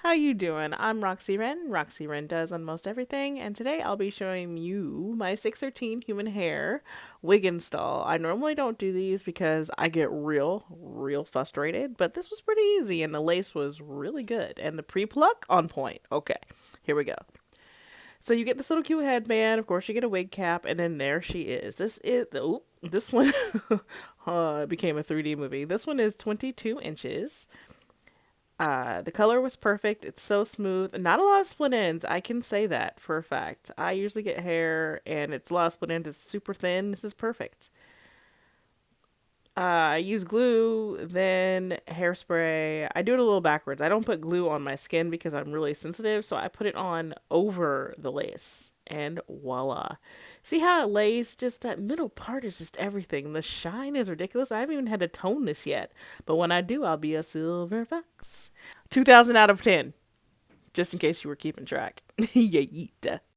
How you doing? I'm Roxy Wren. Roxy Wren does almost everything, and today I'll be showing you my 613 human hair wig install. I normally don't do these because I get real frustrated, but this was pretty easy and the lace was really good and the pre-pluck on point. Okay, here we go. So you get this little cute headband, of course you get a wig cap, and then there she is. This one became a 3D movie. This one is 22 inches. The color was perfect. It's so smooth. Not a lot of split ends. I can say that for a fact. I usually get hair and it's a lot of split ends. It's super thin. This is perfect. I use glue, then hairspray. I do it a little backwards. I don't put glue on my skin because I'm really sensitive, so I put it on over the lace. And voila. See how it lays? Just that middle part is just everything. The shine is ridiculous. I haven't even had to tone this yet. But when I do, I'll be a silver fox. 2000 out of 10. Just in case you were keeping track. Yeah.